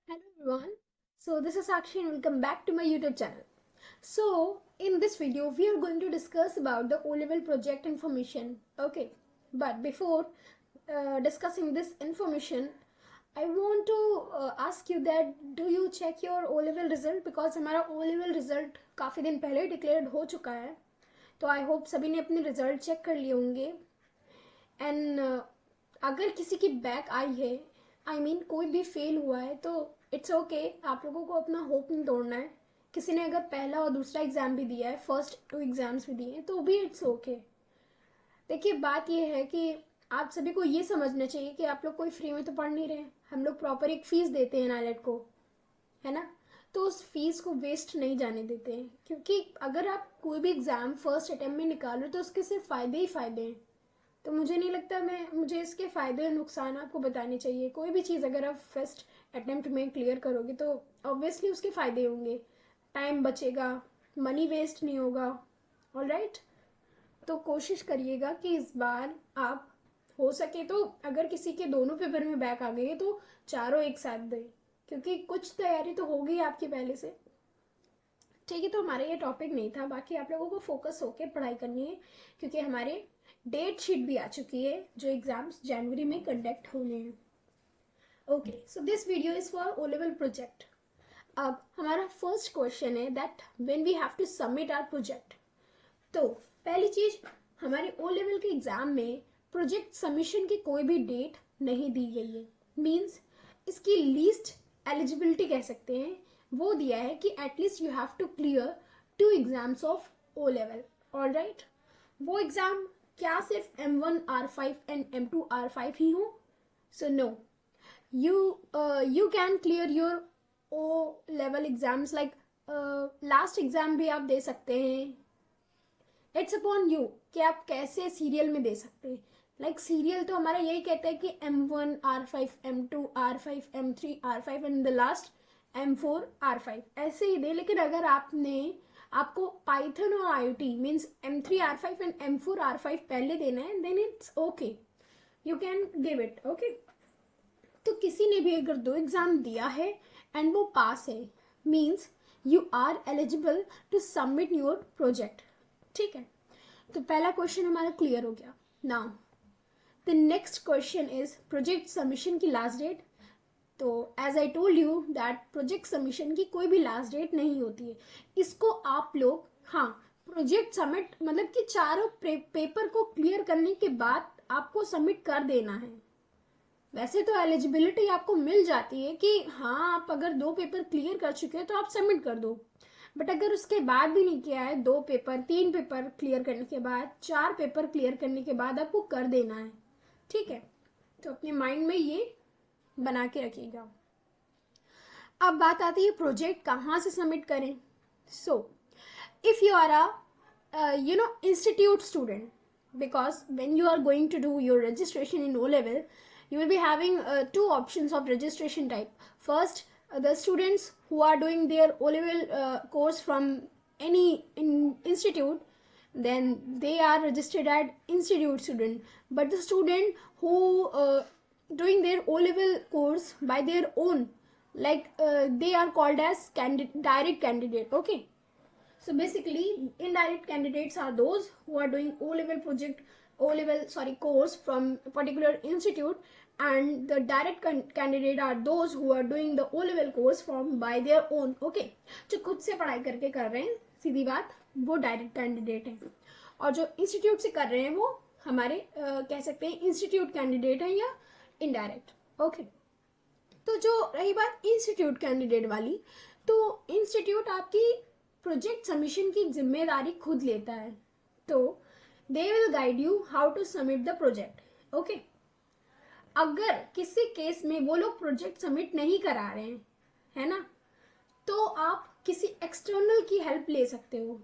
Hello everyone. So this is Sakshi and welcome back to my YouTube channel. So in this video we are going to discuss about the O-level project information. Okay, but before discussing this information, I want to ask you that do you check your O-level result because हमारा O-level result काफ़ी दिन पहले declared हो चुका है. तो I hope सभी ने अपने रिजल्ट चेक कर लिए होंगे. एंड अगर किसी की बैक आई है, आई मीन कोई भी फेल हुआ है, तो इट्स ओके. आप लोगों को अपना होप नहीं तोड़ना है. किसी ने अगर पहला और दूसरा एग्ज़ाम भी दिया है, फर्स्ट 2 एग्ज़ाम्स भी दिए हैं, तो भी इट्स ओके. देखिए, बात ये है कि आप सभी को ये समझना चाहिए कि आप लोग कोई फ्री में तो पढ़ नहीं रहे. हम लोग प्रॉपर एक फ़ीस देते हैं नाइलेट को, है ना. तो उस फीस को वेस्ट नहीं जाने देते हैं, क्योंकि अगर आप कोई भी एग्ज़ाम फर्स्ट अटेम्प्ट में निकालो तो उसके सिर्फ फ़ायदे ही फ़ायदे हैं. तो मुझे नहीं लगता मुझे इसके फ़ायदे और नुकसान आपको बताने चाहिए. कोई भी चीज़ अगर आप फर्स्ट अटेम्प्ट में क्लियर करोगे तो ऑब्वियसली उसके फ़ायदे होंगे. टाइम बचेगा, मनी वेस्ट नहीं होगा. ऑलराइट, तो कोशिश करिएगा कि इस बार आप हो सके तो अगर किसी के दोनों पेपर में बैक आ गए तो चारों एक साथ दें, क्योंकि कुछ तैयारी तो होगी आपकी पहले से. ठीक है, तो हमारा ये टॉपिक नहीं था. बाकी आप लोगों को फोकस होकर पढ़ाई करनी है, क्योंकि हमारे डेट शीट भी आ चुकी है जो एग्जाम्स जनवरी में कंडक्ट होने हैं. Okay, so this video is for O level project. अब हमारा फर्स्ट क्वेश्चन है that when we have to submit our project. तो पहली चीज, हमारे ओ लेवल के एग्जाम में प्रोजेक्ट सबमिशन की कोई भी डेट नहीं दी गई है. मीन्स इसकी लीस्ट एलिजिबिलिटी कह सकते हैं, वो दिया है कि at least you have to clear 2 exams of O level. All right, वो एग्जाम क्या सिर्फ M1 R5 and M2 R5 ही हो? So no, you can clear your O level exams like last exam भी आप दे सकते हैं. इट्स अपॉन यू कि आप कैसे सीरियल में दे सकते हैं. लाइक सीरियल तो हमारा यही कहता है कि M1 R5 M2 R5 M3 R5 and the last M4 R5 ऐसे ही दे. लेकिन अगर आपको पाइथन और IoT means M3 R5 and M4 R5 पहले देना है, then it's okay, you can give it. Okay, तो किसी ने भी अगर 2 एग्जाम दिया है एंड वो पास है, means you are eligible to submit your project. ठीक है, तो पहला क्वेश्चन हमारा क्लियर हो गया. Now the next question is project submission की लास्ट डेट. तो as I told you that project submission की कोई भी लास्ट डेट नहीं होती है. इसको आप लोग, हाँ, प्रोजेक्ट सबमिट मतलब कि चारों पेपर को क्लियर करने के बाद आपको सबमिट कर देना है. वैसे तो एलिजिबिलिटी आपको मिल जाती है कि हाँ, आप अगर 2 पेपर क्लियर कर चुके हैं तो आप सबमिट कर दो. बट अगर उसके बाद भी नहीं किया है, 2 पेपर 3 पेपर क्लियर करने के बाद, 4 पेपर क्लियर करने के बाद आपको कर देना है. ठीक है, तो अपने माइंड में ये बना के रखिएगा. अब बात आती है प्रोजेक्ट कहाँ से सबमिट करें. So if you are a institute student, because when you are going to do your registration in O level, you will be having 2 options of registration type. First, the students who are doing their O level course from any institute, then they are registered as institute student. But the student who doing their O level course by their own, like they are called as direct candidate. Okay, so basically indirect candidates are those who are doing course from a particular institute, and the direct candidate are those who are doing the O level course from by their own. Okay, जो खुद से पढ़ाई करके कर रहे हैं, सीधी बात, वो डायरेक्ट कैंडिडेट हैं. और जो इंस्टीट्यूट से कर रहे हैं वो हमारे कह सकते हैं इंस्टीट्यूट कैंडिडेट है या इनडायरेक्ट. ओके, तो जो रही बात इंस्टीट्यूट कैंडिडेट वाली, तो इंस्टीट्यूट आपकी प्रोजेक्ट सबमिशन की जिम्मेदारी खुद लेता है. तो they will guide you how to submit the project. Okay, अगर किसी केस में वो लोग प्रोजेक्ट सबमिट नहीं करा रहे हैं, है ना, तो आप किसी एक्सटर्नल की हेल्प ले सकते हो.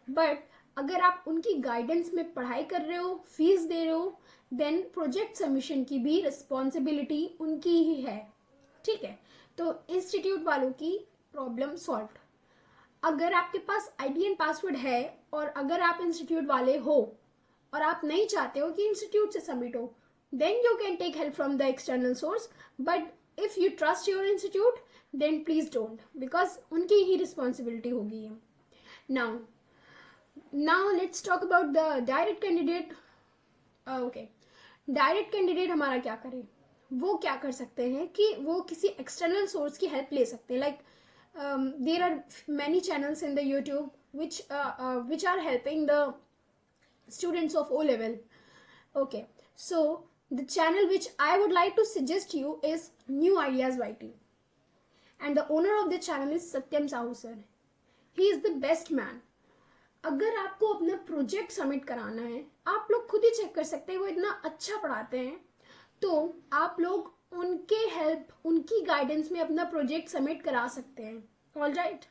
बट अगर आप उनकी गाइडेंस में पढ़ाई कर रहे हो, फीस दे रहे हो, देन प्रोजेक्ट सबमिशन की भी रिस्पॉन्सिबिलिटी उनकी ही है. ठीक है, तो इंस्टीट्यूट वालों की प्रॉब्लम सॉल्व. अगर आपके पास IDN पासवर्ड है और अगर आप इंस्टीट्यूट वाले हो और आप नहीं चाहते हो कि इंस्टीट्यूट से सबमिट हो, then you can take help from the external source. But if you trust your institute then please don't, because उनकी ही रिस्पॉन्सिबिलिटी होगी ये. Now let's talk about the direct candidate. Okay, direct candidate हमारा क्या करे, वो क्या कर सकते हैं कि वो किसी एक्सटर्नल सोर्स की हेल्प ले सकते हैं. Like there are many channels in the YouTube which are helping the students of O level. Okay, so the channel which I would like to suggest you is New Ideas YT, and the owner of the channel is Satyam Sahu sir. He is the best man. अगर आपको अपना project submit कराना है, आप लोग खुद ही check कर सकते हैं, वो इतना अच्छा पढ़ाते हैं, तो आप लोग उनके हेल्प, उनकी गाइडेंस में अपना प्रोजेक्ट सबमिट करा सकते हैं. ऑल राइट,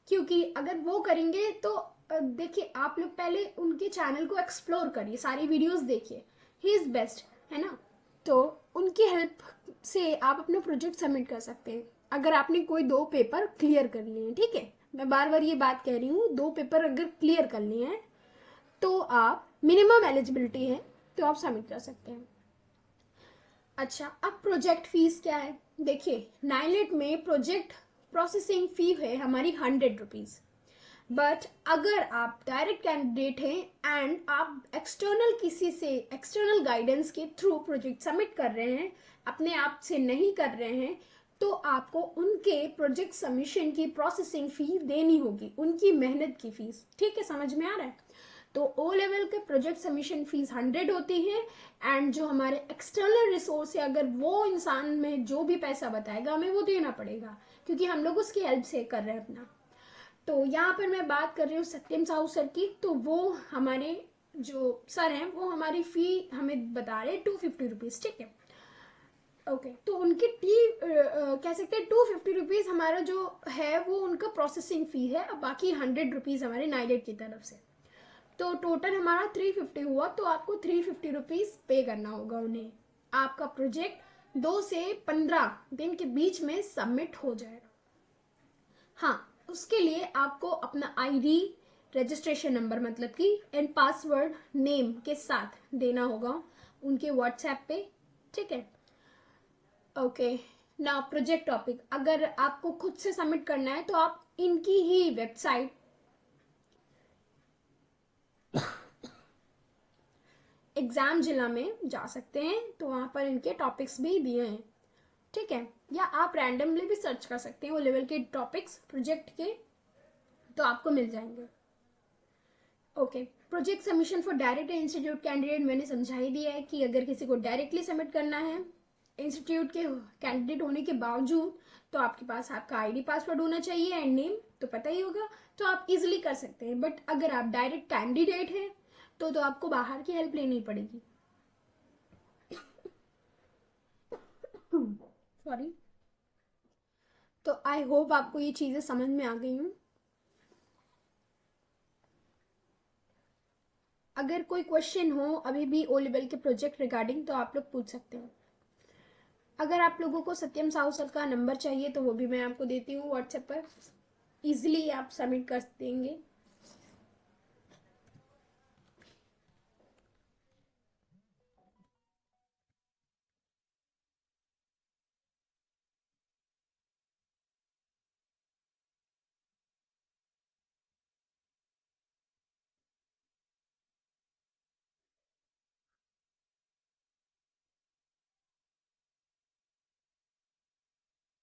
क्योंकि अगर वो करेंगे तो देखिए, आप लोग पहले उनके चैनल को एक्सप्लोर करिए, सारी वीडियोस देखिए, ही इज़ बेस्ट, है ना. तो उनकी हेल्प से आप अपना प्रोजेक्ट सबमिट कर सकते हैं अगर आपने कोई 2 पेपर क्लियर कर लिए हैं. ठीक है, मैं बार बार ये बात कह रही हूँ, 2 पेपर अगर क्लियर कर लिए हैं तो आप मिनिमम एलिजिबिलिटी है तो आप सबमिट कर सकते हैं. अच्छा, अब प्रोजेक्ट फीस क्या है. देखिए, नाइलेट में प्रोजेक्ट प्रोसेसिंग फी है हमारी 100 रुपीज़. बट अगर आप डायरेक्ट कैंडिडेट हैं एंड आप एक्सटर्नल किसी से एक्सटर्नल गाइडेंस के थ्रू प्रोजेक्ट सबमिट कर रहे हैं, अपने आप से नहीं कर रहे हैं, तो आपको उनके प्रोजेक्ट सबमिशन की प्रोसेसिंग फी देनी होगी, उनकी मेहनत की फीस. ठीक है, समझ में आ रहा है. तो ओ लेवल के प्रोजेक्ट सबमिशन फीस 100 होती है, एंड जो हमारे एक्सटर्नल रिसोर्स है, अगर वो इंसान में जो भी पैसा बताएगा हमें वो देना पड़ेगा, क्योंकि हम लोग उसकी हेल्प से कर रहे हैं अपना. तो यहाँ पर मैं बात कर रही हूँ सत्यम साहू सर की. तो वो हमारे जो सर हैं वो हमारी फ़ी हमें बता रहे हैं 250 रुपीज़. ठीक है, ओके. तो उनकी कह सकते हैं 250 रुपीज़ हमारा जो है वो उनका प्रोसेसिंग फ़ी है, अब बाकी 100 रुपीज़ हमारे नाइलेट की तरफ से. तो टोटल हमारा 350 हुआ. तो आपको 350 रुपीज़ पे करना होगा उन्हें. आपका प्रोजेक्ट 2 से 15 दिन के बीच में सबमिट हो जाएगा. हाँ, उसके लिए आपको अपना आईडी, रजिस्ट्रेशन नंबर मतलब कि एंड पासवर्ड नेम के साथ देना होगा उनके व्हाट्सएप पे. ठीक है, ओके. ना प्रोजेक्ट टॉपिक अगर आपको खुद से सबमिट करना है तो आप इनकी ही वेबसाइट एग्जाम जिला में जा सकते हैं, तो वहाँ पर इनके टॉपिक्स भी दिए हैं. ठीक है, या आप रैंडमली भी सर्च कर सकते हैं वो लेवल के टॉपिक्स प्रोजेक्ट के, तो आपको मिल जाएंगे. Okay, project submission for direct institute candidate मैंने समझा ही दिया है कि अगर किसी को डायरेक्टली सबमिट करना है इंस्टीट्यूट के कैंडिडेट होने के बावजूद, तो आपके पास आपका आईडी पासवर्ड होना चाहिए एंड नेम तो पता ही होगा, तो आप इजीली कर सकते हैं. बट अगर आप डायरेक्ट कैंडिडेट हैं तो आपको बाहर की हेल्प लेनी पड़ेगी. सॉरी. तो आई होप आपको ये चीज़ें समझ में आ गई हूँ. अगर कोई क्वेश्चन हो अभी भी ओ लेवल के प्रोजेक्ट रिगार्डिंग तो आप लोग पूछ सकते हो. अगर आप लोगों को सत्यम साहू सर का नंबर चाहिए तो वो भी मैं आपको देती हूँ व्हाट्सएप पर, इजीली आप सबमिट कर देंगे.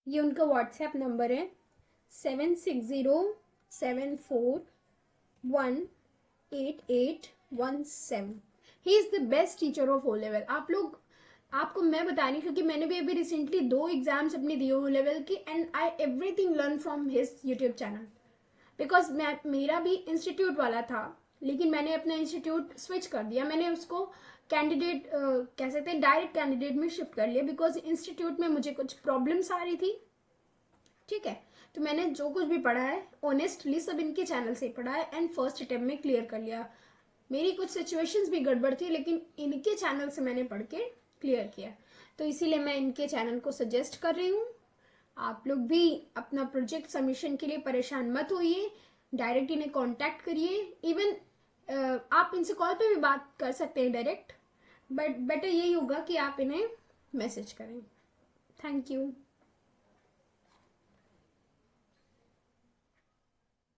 ये उनका व्हाट्सएप नंबर है 7607418817. He is the best teacher of O level. आप लोग, आपको मैं बता रही क्योंकि मैंने भी अभी रिसेंटली 2 एग्जाम्स अपने दिए ओ लेवल की, and I everything learn from his YouTube channel. Because मेरा भी इंस्टीट्यूट वाला था, लेकिन मैंने अपना इंस्टीट्यूट स्विच कर दिया. मैंने उसको कैंडिडेट कह सकते हैं डायरेक्ट कैंडिडेट में शिफ्ट कर लिया, बिकॉज इंस्टीट्यूट में मुझे कुछ प्रॉब्लम्स आ रही थी. ठीक है, तो मैंने जो कुछ भी पढ़ा है ऑनेस्टली सब इनके चैनल से पढ़ा है एंड फर्स्ट अटेम्प्ट में क्लियर कर लिया. मेरी कुछ सिचुएशंस भी गड़बड़ थी, लेकिन इनके चैनल से मैंने पढ़ के क्लियर किया. तो इसीलिए मैं इनके चैनल को सजेस्ट कर रही हूँ. आप लोग भी अपना प्रोजेक्ट सबमिशन के लिए परेशान मत होइए, डायरेक्ट इन्हें कांटेक्ट करिए. इवन आप इनसे कॉल पे भी बात कर सकते हैं डायरेक्ट, बट बेटर यही होगा कि आप इन्हें मैसेज करें. Thank you.